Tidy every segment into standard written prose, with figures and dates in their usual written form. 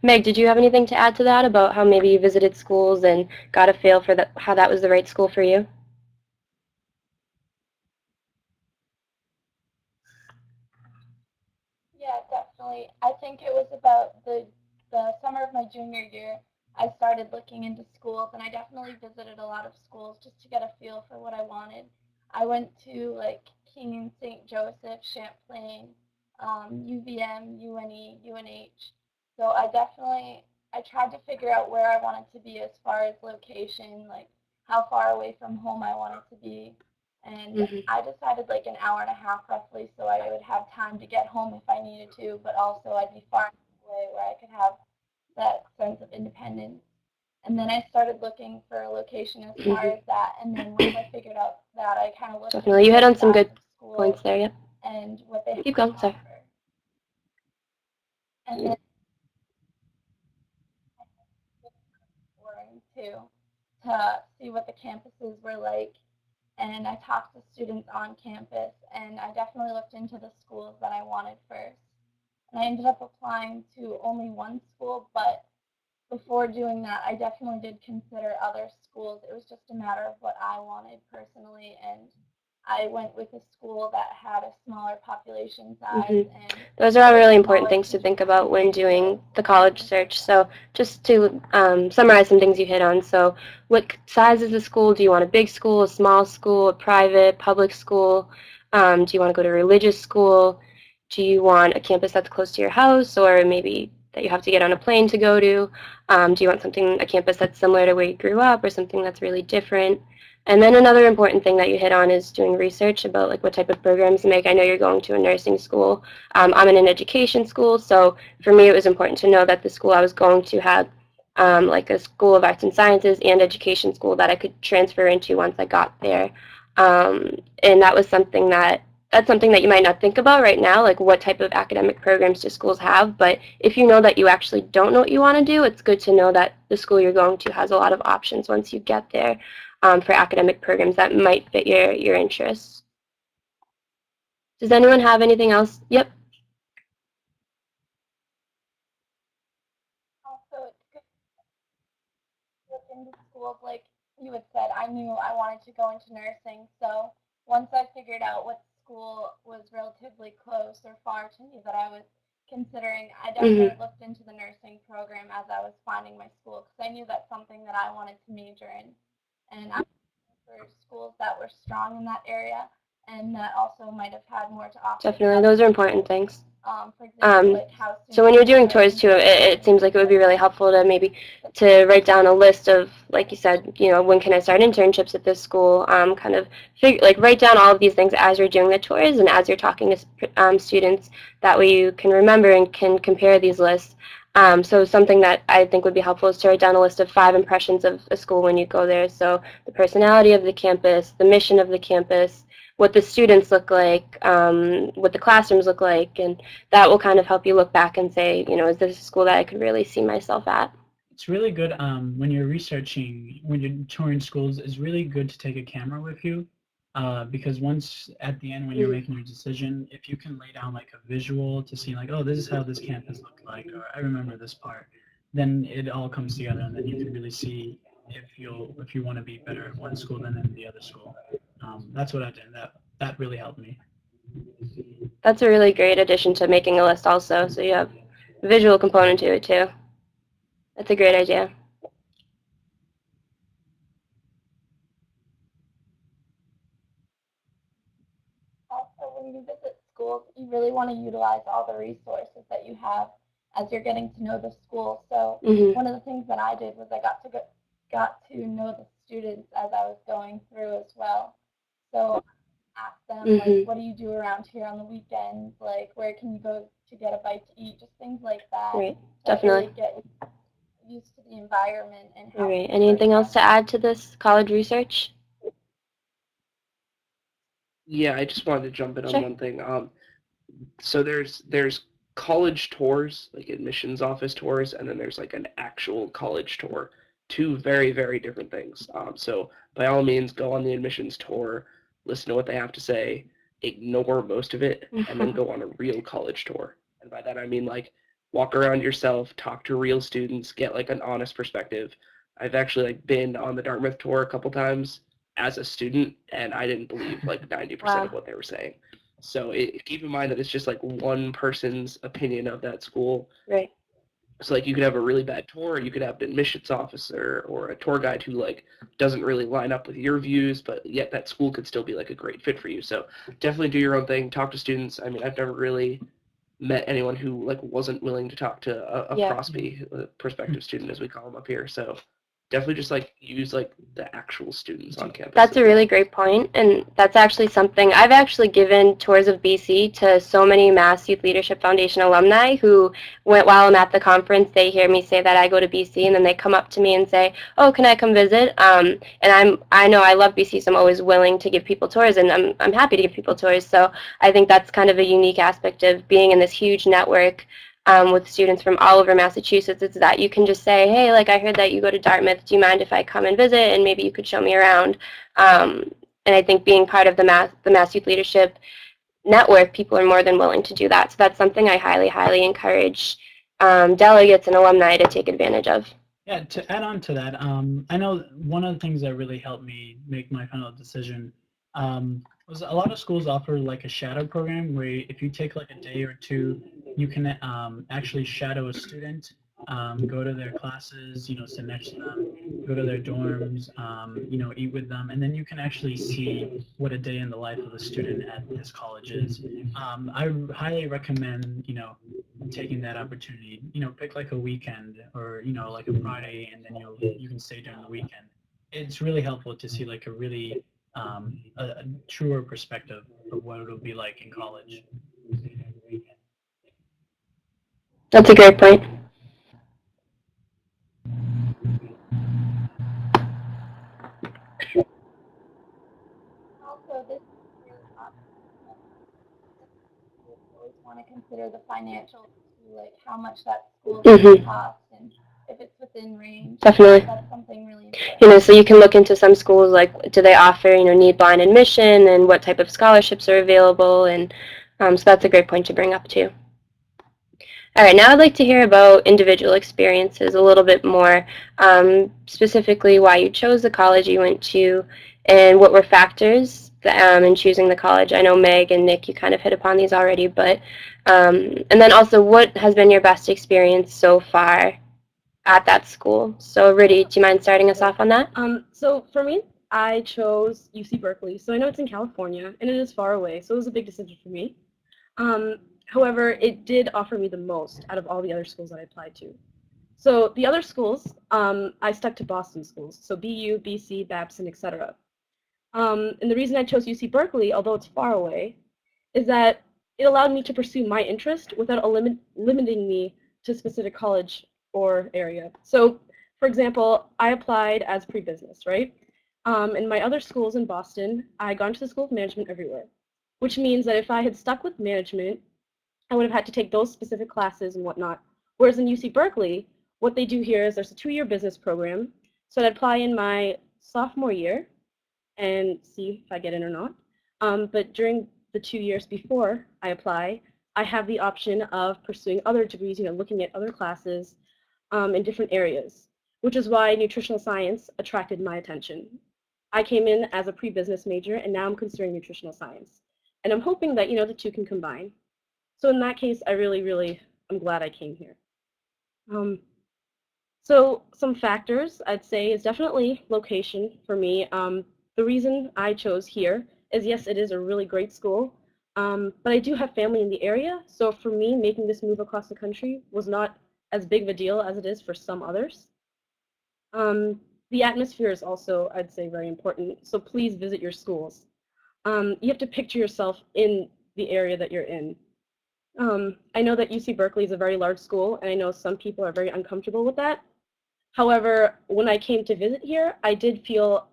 Meg, did you have anything to add to that about how maybe you visited schools and got a feel for how that was the right school for you? Yeah, definitely. I think it was about the summer of my junior year. I started looking into schools, and I definitely visited a lot of schools just to get a feel for what I wanted. I went to like King St. Joseph, Champlain, UVM, UNE, UNH. So I tried to figure out where I wanted to be as far as location, like how far away from home I wanted to be, and Hmm. I decided like an hour and a half roughly so I would have time to get home if I needed to, but also I'd be far enough away where I could have that sense of independence. And then I started looking for a location as far Hmm. as that. And then once I figured out that, I kind of looked Definitely. into You hit the on some size good of schools points there, yep. and what they have Keep to going, sorry. offer. And then touring to see what the campuses were like. And I talked to students on campus, and I definitely looked into the schools that I wanted first. And I ended up applying to only one school, but before doing that, I definitely did consider other schools. It was just a matter of what I wanted personally, and I went with a school that had a smaller population size, Hmm. and Those are it all was really important smaller things to think about contributing when to the doing the college funding. search. So just to summarize some things you hit on. So what size is the school? Do you want a big school, a small school, a private, public school? Do you want to go to a religious school? Do you want a campus that's close to your house or maybe that you have to get on a plane to go to? Do you want a campus that's similar to where you grew up or something that's really different? And then another important thing that you hit on is doing research about like what type of programs you make. I know you're going to a nursing school. I'm in an education school, so for me it was important to know that the school I was going to had like a school of arts and sciences and education school that I could transfer into once I got there. And that's something that you might not think about right now, like what type of academic programs do schools have. But if you know that you actually don't know what you want to do, it's good to know that the school you're going to has a lot of options once you get there for academic programs that might fit your interests. Does anyone have anything else? Yep. Also, it's good to look into schools. Like you had said, I knew I wanted to go into nursing, so once I figured out what school was relatively close or far to me that I was considering, I Hmm. definitely looked into the nursing program as I was finding my school because I knew that's something that I wanted to major in. And I was looking for schools that were strong in that area and that also might have had more to offer than Definitely, other those are important schools. things. For example, Um, like how soon so when you you're could doing start tours too, into it seems like it would be really helpful to maybe to write down a list of, like you said, when can I start internships at this school? Kind of write down all of these things as you're doing the tours and as you're talking to students. That way you can remember and can compare these lists. So something that I think would be helpful is to write down a list of 5 impressions of a school when you go there. So the personality of the campus, the mission of the campus, what the students look like, what the classrooms look like, and that will kind of help you look back and say, is this a school that I could really see myself at? It's really good when you're researching, when you're touring schools, it's really good to take a camera with you because once at the end when you're Mm-hmm. making your decision, if you can lay down like a visual to see like, oh, this is how this campus looked like, or I remember this part, then it all comes together and then you can really see if you want to be better at one school than in the other school. That's what I did. That really helped me. That's a really great addition to making a list also, so you have a visual component to it too. That's a great idea. also, when you visit schools, you really want to utilize all the resources that you have as you're getting to know the school. So Hmm. one of the things that I did was I got to know the students as I was going through as well. So ask them like, Hmm. what do you do around here on the weekends? Like, where can you go to get a bite to eat? Just things like that Right, to definitely. really get used to the environment and All how right, people work anything else around to here. add to this college research? Yeah, I just wanted to jump in on Sure. one thing. So there's college tours, like admissions office tours, and then there's like an actual college tour. Two very, very different things. So by all means, go on the admissions tour, listen to what they have to say, ignore most of it, and then go on a real college tour. And by that I mean like walk around yourself, talk to real students, get like an honest perspective. I've actually like been on the Dartmouth tour a couple times as a student, and I didn't believe like 90% Wow. of what they were saying. So keep in mind that it's just like one person's opinion of that school. Right. So like you could have a really bad tour, you could have an admissions officer or a tour guide who like doesn't really line up with your views, but yet that school could still be like a great fit for you. So definitely do your own thing, talk to students. I mean, I've never really met anyone who like wasn't willing to talk to a Yeah. prospe, a prospective student as we call them up here. So definitely just like use like the actual students on campus. That's as a really well. great point, and that's actually something I've actually given tours of BC to so many Mass Youth Leadership Foundation alumni who, while I'm at the conference, they hear me say that I go to BC, and then they come up to me and say, "Oh, can I come visit?" And I know I love BC, so I'm always willing to give people tours, and I'm happy to give people tours. So I think that's kind of a unique aspect of being in this huge network. With students from all over Massachusetts, is that you can just say, hey, like I heard that you go to Dartmouth, do you mind if I come and visit, and maybe you could show me around. And I think being part of the Mass Youth Leadership Network, people are more than willing to do that. So that's something I highly, highly encourage delegates and alumni to take advantage of. Yeah, to add on to that, I know one of the things that really helped me make my final decision was a lot of schools offer like a shadow program where if you take like a day or two, you can actually shadow a student, go to their classes, sit next to them, go to their dorms, eat with them, and then you can actually see what a day in the life of a student at this college is. I highly recommend, taking that opportunity. Pick like a weekend or like a Friday, and then you can stay during the weekend. It's really helpful to see like a really a truer perspective of what it'll be like in college. That's a great point. Also, this is you always want to consider the financial, like how much that school Mhm. costs and if it's within range. Definitely. That's something really important. So you can look into some schools, like do they offer, need blind admission, and what type of scholarships are available, and so that's a great point to bring up too. All right, now I'd like to hear about individual experiences a little bit more, specifically why you chose the college you went to, and what were factors in choosing the college. I know Meg and Nick, you kind of hit upon these already, but and then also what has been your best experience so far at that school. So Riddy, do you mind starting us off on that? So for me, I chose UC Berkeley. So I know it's in California and it is far away, so it was a big decision for me. However, it did offer me the most out of all the other schools that I applied to. So the other schools, I stuck to Boston schools, so BU, BC, Babson, etc. And the reason I chose UC Berkeley, although it's far away, is that it allowed me to pursue my interest without limiting me to a specific college or area. So, for example, I applied as pre-business, right? In my other schools in Boston, I got into the School of Management everywhere, which means that if I had stuck with management, I would have had to take those specific classes and whatnot. Whereas in UC Berkeley, what they do here is there's a 2-year business program. So I'd apply in my sophomore year and see if I get in or not. But during the 2 years before I apply, I have the option of pursuing other degrees, looking at other classes in different areas, which is why nutritional science attracted my attention. I came in as a pre-business major, and now I'm considering nutritional science. And I'm hoping that, the two can combine. So in that case, I really, I'm glad I came here. So some factors I'd say is definitely location for me. The reason I chose here is, yes, it is a really great school, but I do have family in the area. So for me, making this move across the country was not as big of a deal as it is for some others. The atmosphere is also, I'd say, very important. So please visit your schools. You have to picture yourself in the area that you're in. I know that UC Berkeley is a very large school, and I know some people are very uncomfortable with that. However, when I came to visit here, I did feel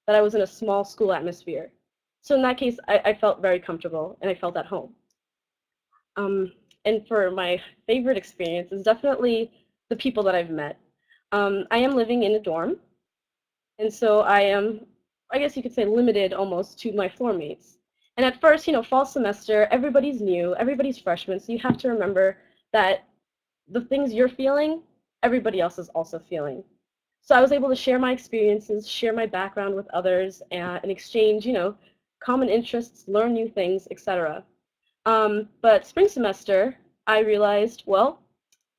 that I was in a small school atmosphere. So in that case, I felt very comfortable, and I felt at home. And for my favorite experience is definitely the people that I've met. I am living in a dorm, and so I am, I guess you could say, limited almost to my floor mates. And at first, fall semester, everybody's new, everybody's freshmen, so you have to remember that the things you're feeling, everybody else is also feeling. So I was able to share my experiences, share my background with others, and exchange, common interests, learn new things, etc. But spring semester, I realized, well,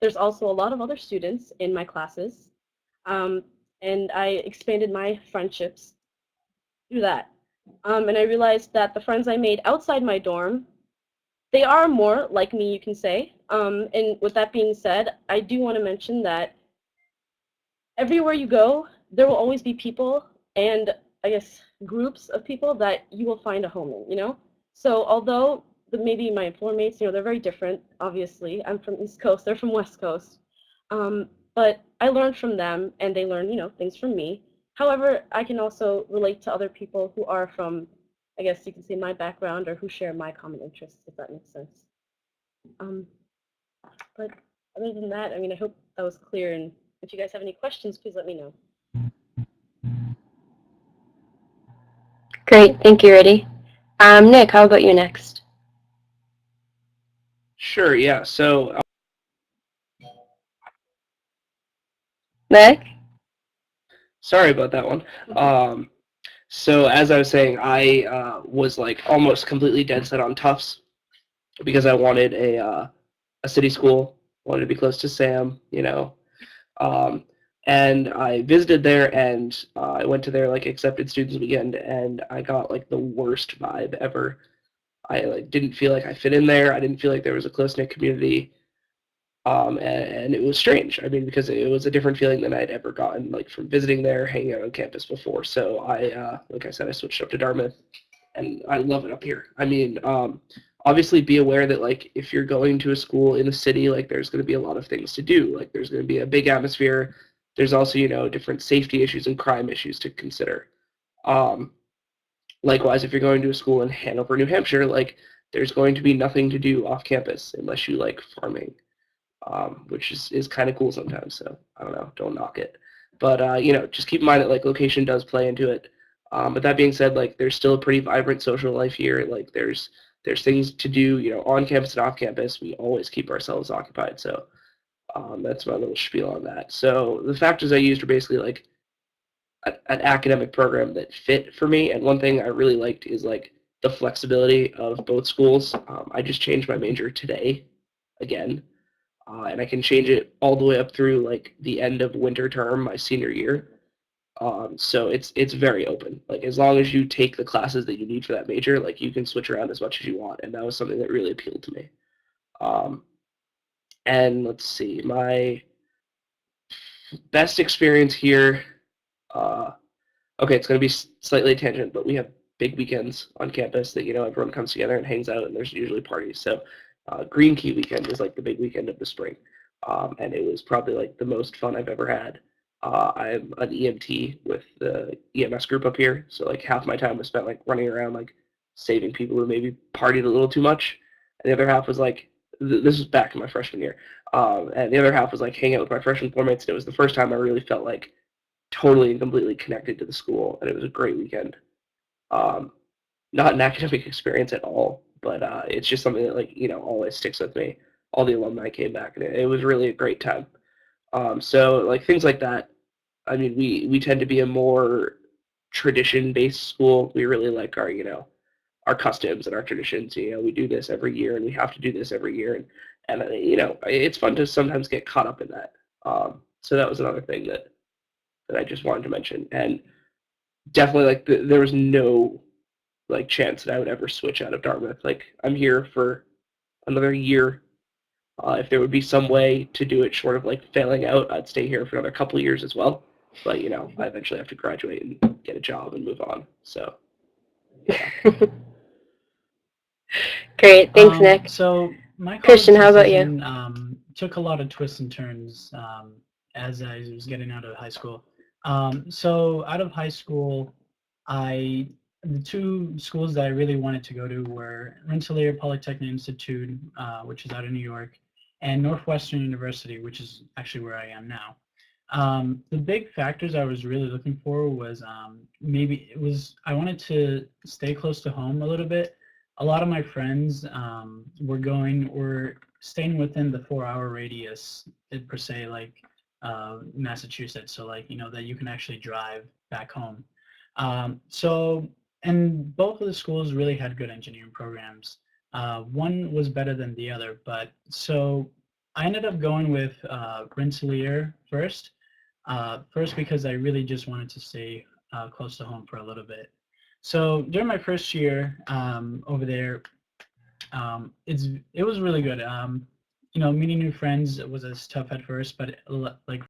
there's also a lot of other students in my classes, um, and I expanded my friendships through that. And I realized that the friends I made outside my dorm, they are more like me, you can say. And with that being said, I do want to mention that everywhere you go, there will always be people and I guess groups of people that you will find a home in. So although maybe my floor mates, they're very different, obviously. I'm from East Coast, they're from West Coast. But I learned from them and they learn, things from me. However, I can also relate to other people who are from, I guess you can say, my background or who share my common interests, if that makes sense. But other than that, I hope that was clear. And if you guys have any questions, please let me know. Great, thank you, Riddy. Nick, how about you next? Sure, yeah. So Nick? sorry about that one. So as I was saying, I was like almost completely dead set on Tufts because I wanted a city school, wanted to be close to Sam. And I visited there, and I went to their like accepted students weekend, and I got like the worst vibe ever. I like didn't feel like I fit in there. I didn't feel like there was a close knit community. And it was strange. I mean, because it was a different feeling than I'd ever gotten like from visiting there, hanging out on campus before. So like I said, I switched up to Dartmouth, and I love it up here. I mean, obviously be aware that like if you're going to a school in a city, like there's going to be a lot of things to do. Like there's going to be a big atmosphere. There's also different safety issues and crime issues to consider. Um, Likewise, if you're going to a school in Hanover, New Hampshire, like there's going to be nothing to do off campus unless you like farming, which is kind of cool sometimes. So I don't know, don't knock it. But just keep in mind that like location does play into it. But that being said, like there's still a pretty vibrant social life here. Like there's things to do, on campus and off campus. We always keep ourselves occupied. So that's my little spiel on that. So the factors I used were basically like an academic program that fit for me. And one thing I really liked is like the flexibility of both schools. I just changed my major today again. And I can change it all the way up through like the end of winter term, my senior year. So it's very open. Like as long as you take the classes that you need for that major, like you can switch around as much as you want, and that was something that really appealed to me. And let's see, my best experience here. Okay, it's going to be slightly a tangent, but we have big weekends on campus that everyone comes together and hangs out, and there's usually parties. So Green Key weekend is like the big weekend of the spring, and it was probably like the most fun I've ever had. I'm an EMT with the EMS group up here, so like half my time was spent like running around like saving people who maybe partied a little too much, and the other half was like this was back in my freshman year, and the other half was like hanging out with my freshman floor mates. And it was the first time I really felt like totally and completely connected to the school, and it was a great weekend. Not an academic experience at all, but it's just something that like always sticks with me. All the alumni came back, and it was really a great time. So like things like that. I mean, we tend to be a more tradition-based school. We really like our customs and our traditions. We do this every year, and we have to do this every year, and it's fun to sometimes get caught up in that. So that was another thing that I just wanted to mention, and definitely like there was no like chance that I would ever switch out of Dartmouth. Like I'm here for another year. If there would be some way to do it short of like failing out, I'd stay here for another couple of years as well. But I eventually have to graduate and get a job and move on. So yeah. Great, thanks, Nick. So my Christian, how about you? decision, took a lot of twists and turns as I was getting out of high school. So out of high school, the two schools that I really wanted to go to were Rensselaer Polytechnic Institute, which is out of New York, and Northwestern University, which is actually where I am now. The big factors I was really looking for was I wanted to stay close to home a little bit. A lot of my friends were staying within the 4-hour radius, per se, like Massachusetts, so like that you can actually drive back home. So and both of the schools really had good engineering programs. One was better than the other, but so I ended up going with Rensselaer first. First because I really just wanted to stay close to home for a little bit. So during my first year over there, it was really good. Meeting new friends was as tough at first, but like